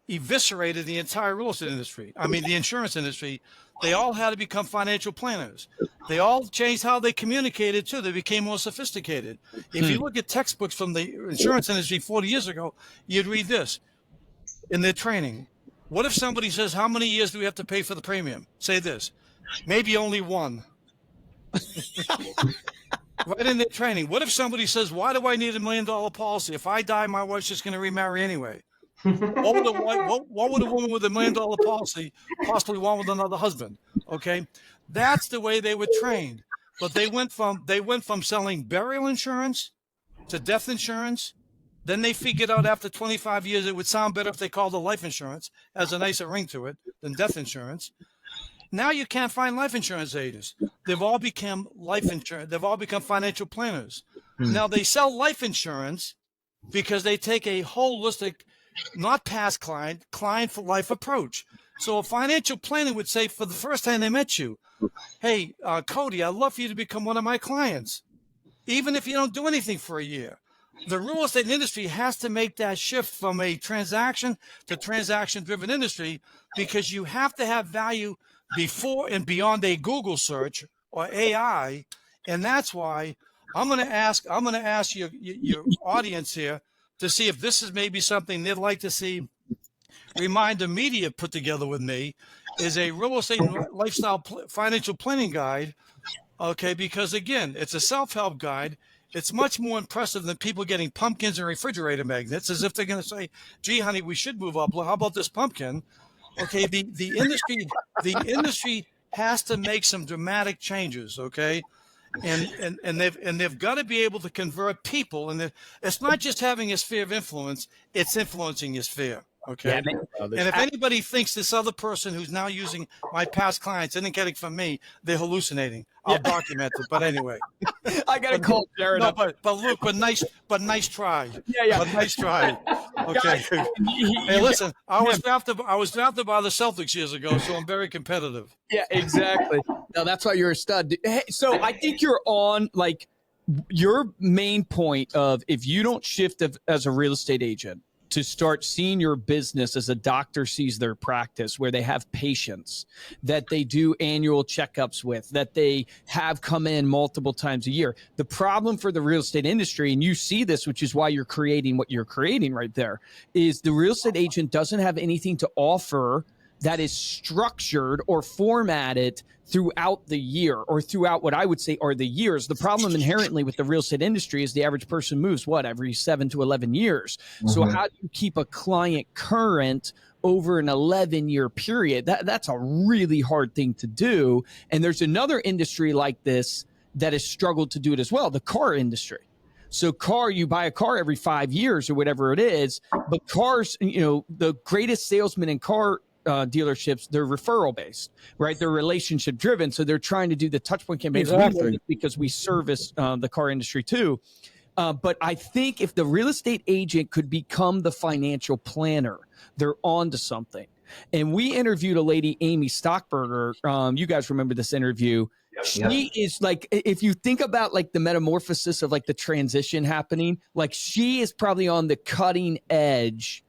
eviscerated the entire real estate industry. I mean, the insurance industry. They all had to become financial planners. They all changed how they communicated, too. They became more sophisticated. If you look at textbooks from the insurance industry 40 years ago, you'd read this in their training. What if somebody says, how many years do we have to pay for the premium? Say this, maybe only one. Right in their training. What if somebody says, why do I need $1 million policy? If I die, my wife's just going to remarry anyway. What would a woman with $1 million policy possibly want with another husband? Okay, that's the way they were trained. But they went from selling burial insurance to death insurance. Then they figured out after 25 years it would sound better if they called it life insurance, has a nicer ring to it than death insurance. Now you can't find life insurance agents. They've all become life insurance. They've all become financial planners. Now they sell life insurance because they take a holistic, not past client for life approach. So a financial planner would say for the first time they met you, hey, Cody, I'd love for you to become one of my clients, even if you don't do anything for a year. The real estate industry has to make that shift from a transaction to transaction-driven industry because you have to have value before and beyond a Google search or AI, and that's why I'm going to ask your audience here to see if this is maybe something they'd like to see Reminder Media put together with me is a real estate and lifestyle financial planning guide. Okay, because again, it's a self-help guide. It's much more impressive than people getting pumpkins and refrigerator magnets as if they're going to say, gee, honey, we should move up. How about this pumpkin? Okay, the industry has to make some dramatic changes. Okay, and they've got to be able to convert people, and it's not just having a sphere of influence; it's influencing your sphere. Okay, and if anybody thinks this other person who's now using my past clients isn't getting from me, they're hallucinating. I'll document it. But anyway, I got to call Jared. No, but Luke, but nice try. Yeah. But nice try. Okay. Hey, listen, I was drafted by the Celtics years ago, so I'm very competitive. Yeah, exactly. No, that's why you're a stud. Hey, so I think you're on like your main point of if you don't shift as a real estate agent to start seeing your business as a doctor sees their practice, where they have patients that they do annual checkups with, that they have come in multiple times a year. The problem for the real estate industry, and you see this, which is why you're creating what you're creating right there, is the real estate agent doesn't have anything to offer that is structured or formatted throughout the year, or throughout what I would say are the years. The problem inherently with the real estate industry is the average person moves every 7 to 11 years. Mm-hmm. So how do you keep a client current over an 11-year period? That's a really hard thing to do. And there's another industry like this that has struggled to do it as well, the car industry. So you buy a car every 5 years or whatever it is, but cars, the greatest salesman in car dealerships, they're referral based, right? They're relationship driven. So they're trying to do the touch point campaigns. Exactly. Because we service the car industry too. But I think if the real estate agent could become the financial planner, they're on to something. And we interviewed a lady, Amy Stockberger. You guys remember this interview. She is like, if you think about like the metamorphosis of like the transition happening, like she is probably on the cutting edge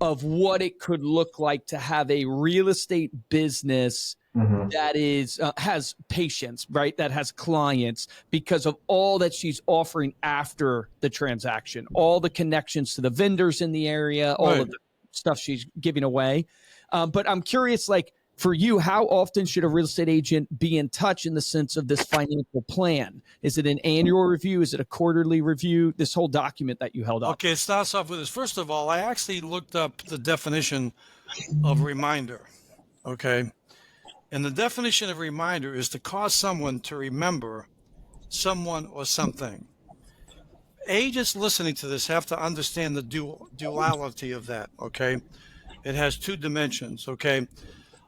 of what it could look like to have a real estate business that is has patients, right? That has clients, because of all that she's offering after the transaction, all the connections to the vendors in the area, all of the stuff she's giving away. But I'm curious, like for you, how often should a real estate agent be in touch in the sense of this financial plan? Is it an annual review? Is it a quarterly review? This whole document that you held up. Okay, it starts off with this. First of all, I actually looked up the definition of reminder. Okay. And the definition of reminder is to cause someone to remember someone or something. Agents listening to this have to understand the duality of that. Okay. It has two dimensions. Okay.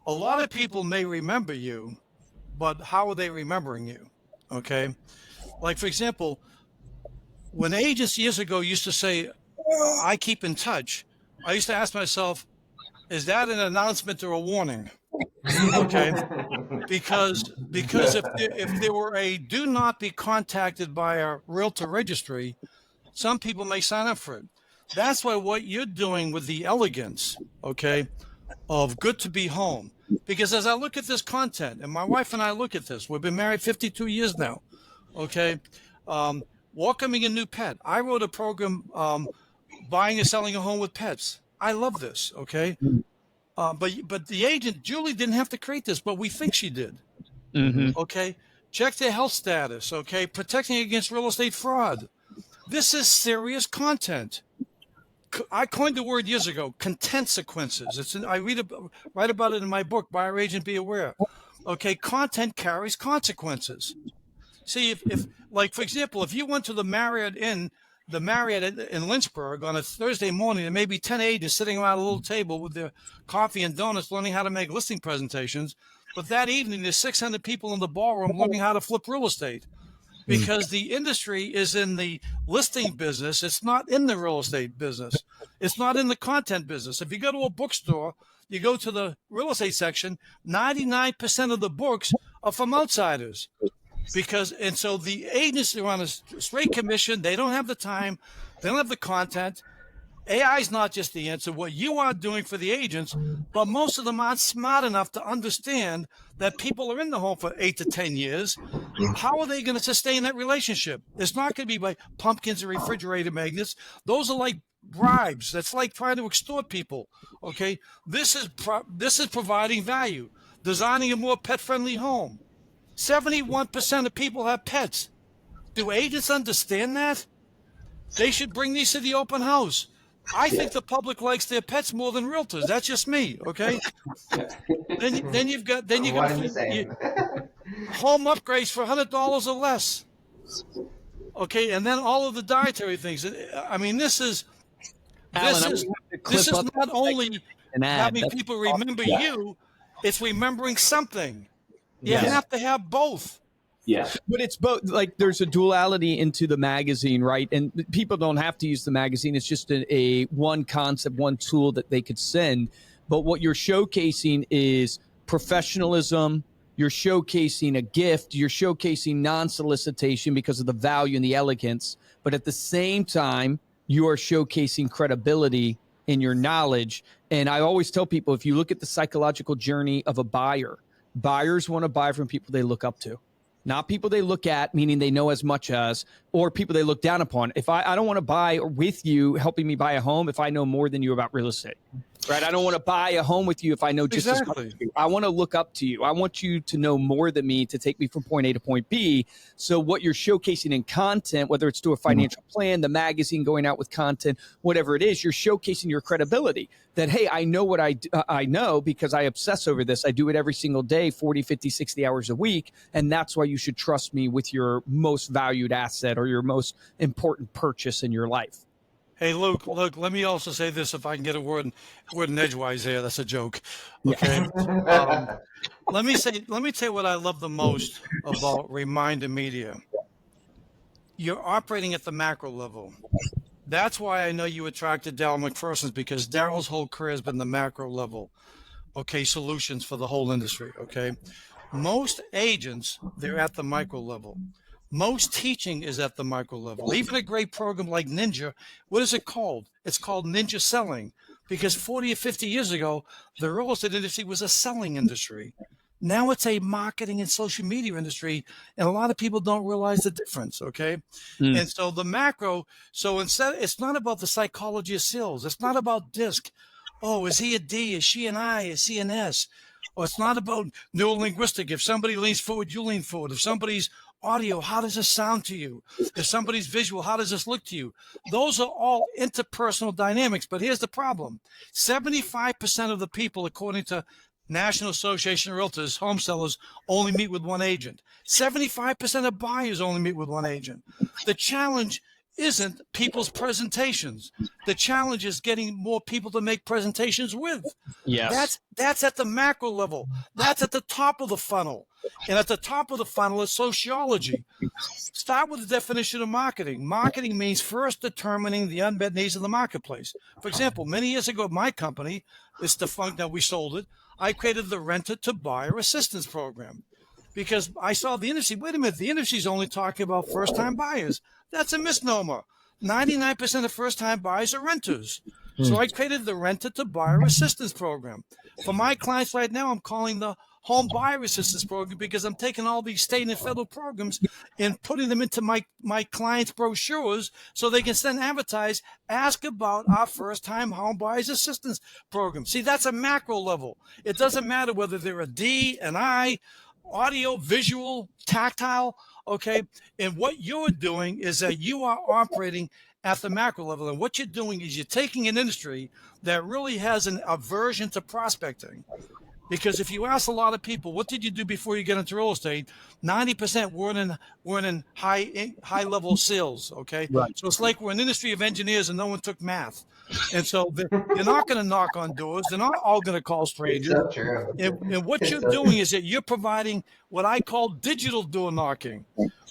A lot of people may remember you, but how are they remembering you? Okay. Like, for example, when agents years ago used to say, I keep in touch, I used to ask myself, is that an announcement or a warning? Okay. Because if there were a do not be contacted by a realtor registry, some people may sign up for it. That's why what you're doing with the elegance, okay, of good to be home. Because as I look at this content, and my wife and I look at this, we've been married 52 years now, okay, welcoming a new pet. I wrote a program, buying and selling a home with pets. I love this, okay? But the agent, Julie, didn't have to create this, but we think she did, okay? Check their health status, okay? Protecting against real estate fraud. This is serious content. I coined the word years ago, content sequences. I write about it in my book, Buyer Agent Be Aware. Okay, content carries consequences. See, if like, for example, if you went to the Marriott in Lynchburg on a Thursday morning, there may be 10 agents sitting around a little table with their coffee and donuts learning how to make listing presentations. But that evening, there's 600 people in the ballroom learning how to flip real estate. Because the industry is in the listing business. It's not in the real estate business. It's not in the content business. If you go to a bookstore, you go to the real estate section, 99% of the books are from outsiders. And so the agents are on a straight commission. They don't have the time. They don't have the content. AI is not just the answer. What you are doing for the agents, but most of them aren't smart enough to understand that people are in the home for 8 to 10 years. How are they going to sustain that relationship? It's not going to be by pumpkins and refrigerator magnets. Those are like bribes. That's like trying to extort people. Okay, this is providing value, designing a more pet-friendly home. 71% of people have pets. Do agents understand that? They should bring these to the open house. I think the public likes their pets more than realtors. That's just me, okay? then you've got home upgrades for $100 or less, okay? And then all of the dietary things. I mean, this is not only having people remember you, it's remembering something. You have to have both. Yes. But it's both. Like, there's a duality into the magazine, right? And people don't have to use the magazine. It's just a one concept, one tool that they could send. But what you're showcasing is professionalism. You're showcasing a gift. You're showcasing non-solicitation because of the value and the elegance. But at the same time, you are showcasing credibility in your knowledge. And I always tell people, if you look at the psychological journey of a buyer, buyers want to buy from people they look up to. Not people they look at, meaning they know as much as, or people they look down upon. If I don't want to buy with you, helping me buy a home, if I know more than you about real estate, right? I don't want to buy a home with you if I know just as much as you. I want to look up to you. I want you to know more than me to take me from point A to point B. So what you're showcasing in content, whether it's through a financial plan, the magazine, going out with content, whatever it is, you're showcasing your credibility that, hey, I know what I know because I obsess over this. I do it every single day, 40, 50, 60 hours a week. And that's why you should trust me with your most valued asset or your most important purchase in your life. Hey, Luke, let me also say this, if I can get a word in edgewise there. That's a joke. Okay. Let me tell you what I love the most about Reminder Media. You're operating at the macro level. That's why I know you attracted Daryl McPherson's, because Daryl's whole career has been the macro level. Okay. Solutions for the whole industry. Okay. Most agents, they're at the micro level. Most teaching is at the micro level. Even a great program like Ninja, what is it called? It's called Ninja Selling, because 40 or 50 years ago, the real estate industry was a selling industry. Now it's a marketing and social media industry, and a lot of people don't realize the difference, okay? And so the macro, so instead, it's not about the psychology of sales. It's not about DISC. Oh, is he a D? Is she an I? Is he an S? Or it's not about neurolinguistic. If somebody leans forward, you lean forward. If somebody's audio, how does this sound to you? If somebody's visual, how does this look to you? Those are all interpersonal dynamics. But here's the problem. 75% of the people, according to National Association of Realtors, home sellers, only meet with one agent. 75% of buyers only meet with one agent. The challenge isn't people's presentations. The challenge is getting more people to make presentations with. Yes. That's at the macro level. That's at the top of the funnel. And at the top of the funnel is sociology. Start with the definition of marketing. Marketing means first determining the unmet needs of the marketplace. For example, many years ago, my company, it's defunct now, we sold it. I created the renter to buyer assistance program because I saw the industry. Wait a minute, the industry's only talking about first-time buyers. That's a misnomer. 99% of first-time buyers are renters. So I created the renter to buyer assistance program. For my clients right now, I'm calling the home buyer assistance program because I'm taking all these state and federal programs and putting them into my clients' brochures so they can then advertise, ask about our first-time home buyers assistance program. See, that's a macro level. It doesn't matter whether they're a D, an I, audio, visual, tactile, okay? And what you're doing is that you are operating at the macro level. And what you're doing is you're taking an industry that really has an aversion to prospecting. Because if you ask a lot of people, what did you do before you get into real estate? 90% weren't in high level sales. Okay. Right. So it's like we're an industry of engineers and no one took math. And so they're not going to knock on doors. They're not all going to call strangers. So true. And what you're doing is that you're providing what I call digital door knocking.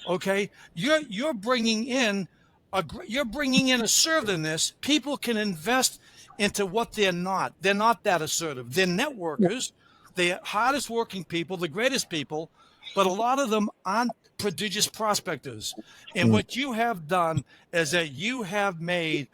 Okay. You're bringing in assertiveness. People can invest into what they're not. They're not that assertive. They're networkers. They're hardest working people, the greatest people, but a lot of them aren't prodigious prospectors. And what you have done is that you have made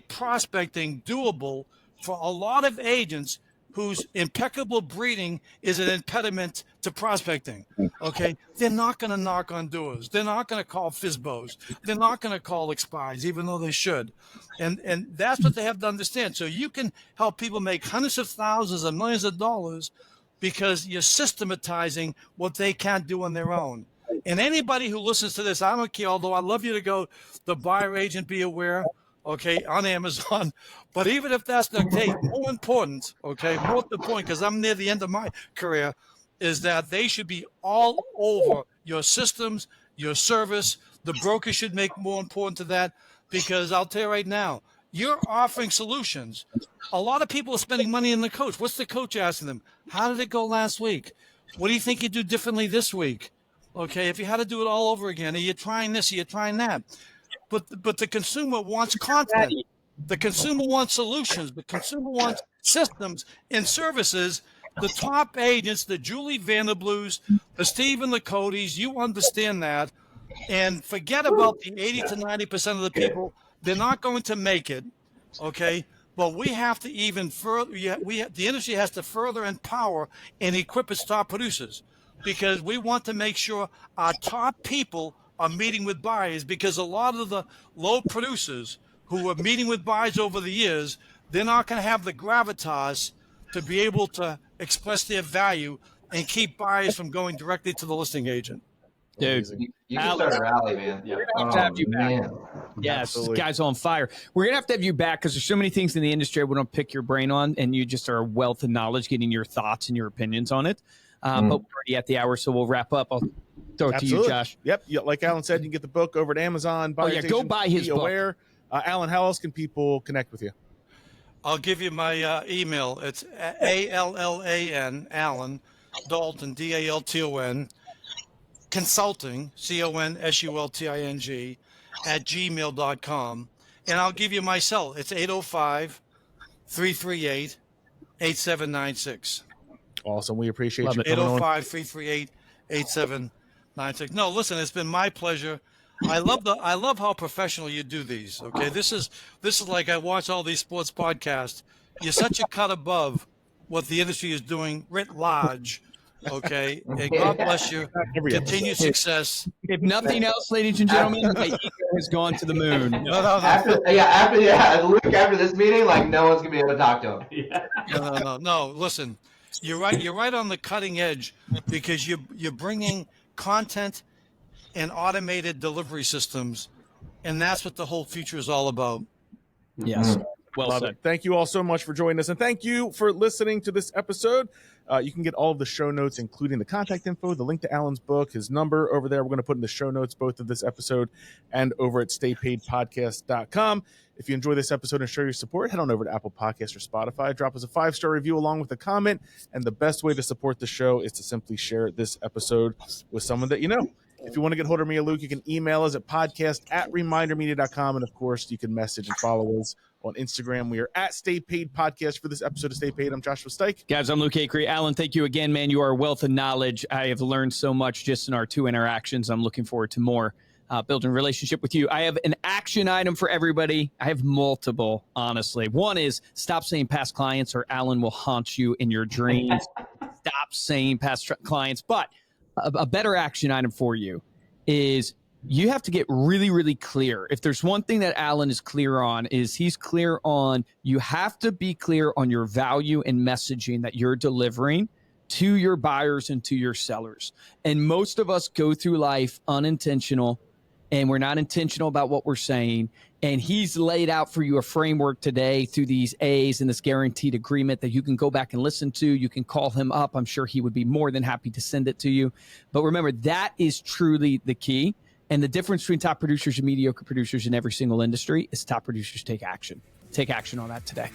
prospecting doable for a lot of agents whose impeccable breeding is an impediment to prospecting. Okay, they're not going to knock on doors. They're not going to call FSBOs. They're not going to call expires, even though they should. And that's what they have to understand. So you can help people make hundreds of thousands of millions of dollars because you're systematizing what they can't do on their own. And anybody who listens to this, I don't care, although I love you to go, the buyer agent, be aware. okay, on Amazon. But even if that's the case, more important, because I'm near the end of my career, is that they should be all over your systems, your service. The broker should make more important to that, because I'll tell you right now, you're offering solutions. A lot of people are spending money on the coach. What's the coach asking them? How did it go last week? What do you think you do differently this week? Okay, if you had to do it all over again, are you trying this? Are you trying that? But the consumer wants content. The consumer wants solutions. The consumer wants systems and services. The top agents, the Julie Vanderblues, the Stephen Lacotes, you understand that. And forget about the 80 to 90% of the people. They're not going to make it, okay? But we have to even further, the industry has to further empower and equip its top producers, because we want to make sure our top people are meeting with buyers, because a lot of the low producers who are meeting with buyers over the years, they're not going to have the gravitas to be able to express their value and keep buyers from going directly to the listing agent. Dude, you can start a rally, man. We're gonna have to have you back. Yes, this guy's on fire. We're gonna have to have you back, because there's so many things in the industry I want to pick your brain on, and you just are a wealth of knowledge, getting your thoughts and your opinions on it. But we're already at the hour, so we'll wrap up. I'll throw it to you, Josh. Yep, like Allan said, you can get the book over at Amazon. Go buy his book. Aware. Allan, how else can people connect with you? I'll give you my email. It's ALLAN, Allan Dalton, DALTON, consulting, CONSULTING, @gmail.com. And I'll give you my cell. It's 805-338-8796. Awesome. We appreciate you. 805-338-8796. No, listen, it's been my pleasure. I love how professional you do these. Okay, this is like, I watch all these sports podcasts. You're such a cut above what the industry is doing writ large. Okay, and God bless you. Continued success. If nothing else, ladies and gentlemen, my ego has gone to the moon. Luke, after this meeting, like, no one's gonna be able to talk to him. No. Listen, you're right. You're right on the cutting edge, because you're bringing content and automated delivery systems, and that's what the whole future is all about. Yes. Well said. Thank you all so much for joining us, and thank you for listening to this episode. You can get all of the show notes, including the contact info, the link to Allan's book, his number over there. We're going to put in the show notes, both of this episode and over at staypaidpodcast.com. If you enjoy this episode and show your support, head on over to Apple Podcasts or Spotify. Drop us a 5-star review along with a comment. And the best way to support the show is to simply share this episode with someone that you know. If you want to get hold of me or Luke, you can email us at podcast@remindermedia.com. And, of course, you can message and follow us on Instagram. We are at Stay Paid Podcast for this episode of Stay Paid. I'm Joshua Stike. Guys, I'm Luke Acree. Allan, thank you again, man. You are a wealth of knowledge. I have learned so much just in our 2 interactions. I'm looking forward to more building a relationship with you. I have an action item for everybody. I have multiple, honestly. One is stop saying past clients, or Allan will haunt you in your dreams. Stop saying past clients. But a better action item for you is you have to get really, really clear. If there's one thing that Allan is clear on, is he's clear on, you have to be clear on your value and messaging that you're delivering to your buyers and to your sellers. And most of us go through life unintentional, and we're not intentional about what we're saying. And he's laid out for you a framework today through these A's and this guaranteed agreement that you can go back and listen to. You can call him up. I'm sure he would be more than happy to send it to you. But remember, that is truly the key. And the difference between top producers and mediocre producers in every single industry is top producers take action. Take action on that today.